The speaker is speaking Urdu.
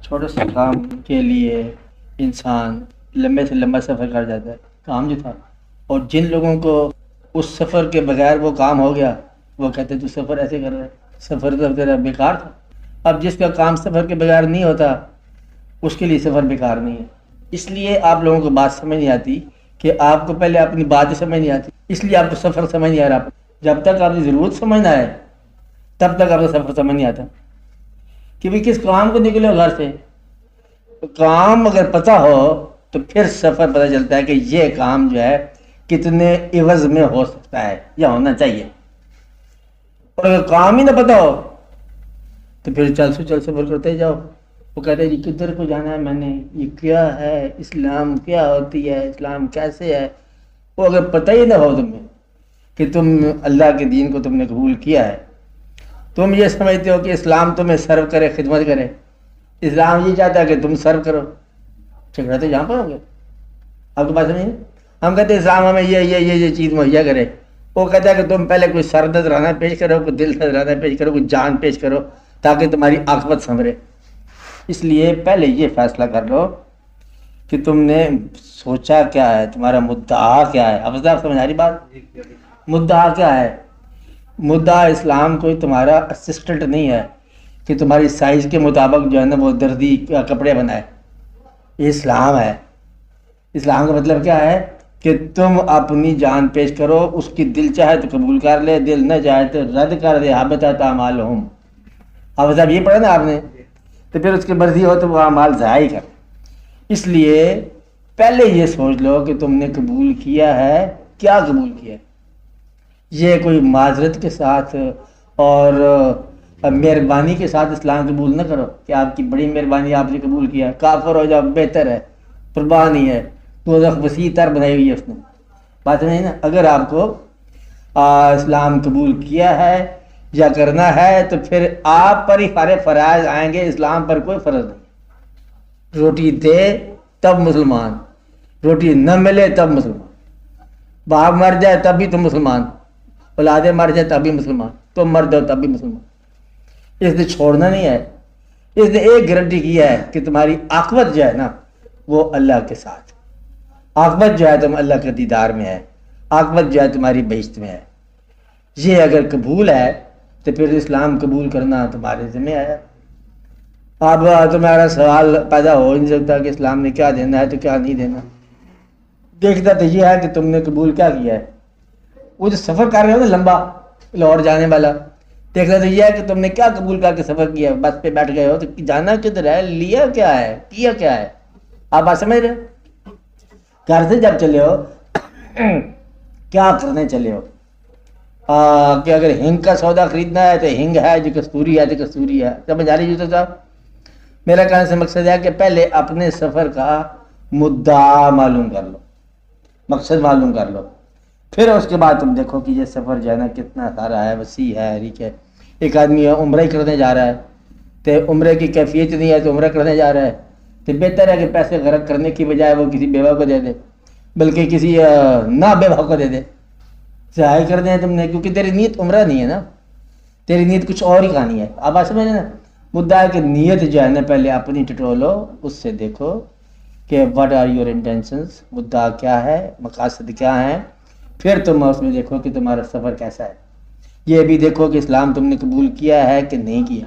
چھوٹے سے کام کے لیے انسان لمبے سے لمبا سفر کر جاتا ہے، کام جو تھا، اور جن لوگوں کو اس سفر کے بغیر وہ کام ہو گیا وہ کہتے تو سفر ایسے کر رہا ہے، سفر تو تیرا بیکار تھا۔ اب جس کا کام سفر کے بغیر نہیں ہوتا اس کے لیے سفر بیکار نہیں ہے۔ اس لیے آپ لوگوں کو بات سمجھ نہیں آتی کہ آپ کو پہلے اپنی بات ہی سمجھ نہیں آتی، اس لیے آپ کو سفر سمجھ نہیں آ رہا۔ جب تک آپ کی ضرورت سمجھنا ہے تب تک آپ کو سفر سمجھ نہیں آتا کہ بھئی کس کام کو نکلے ہو گھر سے۔ کام اگر پتہ ہو تو پھر سفر پتہ چلتا ہے کہ یہ کام جو ہے کتنے عوض میں ہو سکتا ہے یا ہونا چاہیے، اور اگر کام ہی نہ پتہ ہو تو پھر چل سفر کرتے جاؤ۔ وہ کہتے ہیں جی کدھر کو جانا ہے، میں نے یہ کیا ہے، اسلام کیا ہوتی ہے، اسلام کیسے ہے۔ وہ اگر پتہ ہی نہ ہو تمہیں کہ تم اللہ کے دین کو تم نے قبول کیا ہے، تم یہ سمجھتے ہو کہ اسلام تمہیں سرو کرے، خدمت کرے، اسلام یہ چاہتا ہے کہ تم سرو کرو، جھگڑا تو یہاں پر ہو گیا۔ آپ کو بات سمجھیں، ہم کہتے ہیں اسلام ہمیں یہ چیز مہیا کرے، وہ کہتا ہے کہ تم پہلے کوئی سر نذرانہ پیش کرو، کوئی دل نذرانہ پیش کرو، کوئی جان پیش کرو تاکہ تمہاری عاقبت سنورے۔ اس لیے پہلے یہ فیصلہ کر لو کہ تم نے سوچا کیا ہے، تمہارا مدعا کیا ہے۔ اب آپ سمجھ آ رہی بات؟ مدعا کیا ہے؟ مدعا اسلام کوئی تمہارا اسسٹنٹ نہیں ہے کہ تمہاری سائز کے مطابق جو ہے نا وہ دردی کپڑے بنائے۔ یہ اسلام ہے۔ اسلام کا مطلب کیا ہے کہ تم اپنی جان پیش کرو، اس کی دل چاہے تو قبول کر لے، دل نہ چاہے تو رد کر دے۔ حبطت اعمالہم۔ اب صاحب یہ پڑھا نا آپ نے، تو پھر اس کی مرضی ہو تو وہ اعمال ضائع کر۔ اس لیے پہلے یہ سوچ لو کہ تم نے قبول کیا ہے، کیا قبول کیا ہے۔ یہ کوئی معذرت کے ساتھ اور مہربانی کے ساتھ اسلام قبول نہ کرو کہ آپ کی بڑی مہربانی آپ نے قبول کیا، کافر ہو جاؤ بہتر ہے، پرواہ نہیں ہے، تو وسیع تر بنائی ہوئی ہے اس نے۔ بات نہیں نا، اگر آپ کو اسلام قبول کیا ہے یا کرنا ہے تو پھر آپ پر ہی سارے فرائض آئیں گے، اسلام پر کوئی فرض نہیں۔ روٹی دے تب مسلمان، روٹی نہ ملے تب مسلمان، باپ مر جائے تب بھی تم مسلمان، اولادیں مر جائے تب بھی مسلمان، تم مر جاؤ تب بھی مسلمان۔ اس نے چھوڑنا نہیں ہے، اس نے ایک گارنٹی کی ہے کہ تمہاری عاقبت جو ہے نا وہ اللہ کے ساتھ، عاقبت جو ہے تم اللہ کے دیدار میں ہے، عاقبت جو ہے تمہاری بہشت میں ہے۔ یہ اگر قبول ہے تو پھر اسلام قبول کرنا تمہارے ذمہ ہے۔ اب تمہارا سوال پیدا ہو نہیں سکتا کہ اسلام نے کیا دینا ہے تو کیا نہیں دینا۔ دیکھتا تو یہ ہے کہ تم نے قبول کیا کیا ہے۔ وہ جو سفر کر رہے ہو نا لمبا لاہور جانے والا، دیکھتا تو یہ ہے کہ تم نے کیا قبول کر کے سفر کیا، بس پہ بیٹھ گئے ہو تو جانا کدھر ہے، لیا کیا ہے، کیا کیا ہے۔ آپ بات سمجھ رہے ہو؟ گھر سے جب چلے ہو کیا کرنے چلے ہو، کہ اگر ہنگ کا سودا خریدنا ہے تو ہنگ ہے، جو کستوری ہے تو کستوری ہے۔ سمجھ آ رہی ہے صاحب؟ میرا کہنے سے مقصد ہے کہ پہلے اپنے سفر کا مدعا معلوم کر لو، مقصد معلوم کر لو، پھر اس کے بعد تم دیکھو کہ یہ سفر جو ہے نا کتنا سارا ہے، وسیع ہے، ٹھیک ہے۔ ایک آدمی عمرہ ہی کرنے جا رہا ہے تو عمرے کی کیفیت نہیں ہے تو عمرہ کرنے جا رہا ہے، تو بہتر ہے کہ پیسے غرق کرنے کی بجائے وہ کسی بیوہ کو دے دے، بلکہ کسی نہ بیوہ کو دے دے، ضائع کر دیں تم نے، کیونکہ تیری نیت عمرہ نہیں ہے نا، تیری نیت کچھ اور ہی کہانی ہے۔ اب آپ سمجھ نا، مدعا ہے کہ نیت جو ہے نا پہلے اپنی ٹٹولو، اس سے دیکھو کہ what are your intentions، مدعا کیا ہے، مقاصد کیا ہیں، پھر تم اس میں دیکھو کہ تمہارا سفر کیسا ہے۔ یہ بھی دیکھو کہ اسلام تم نے قبول کیا ہے کہ نہیں کیا۔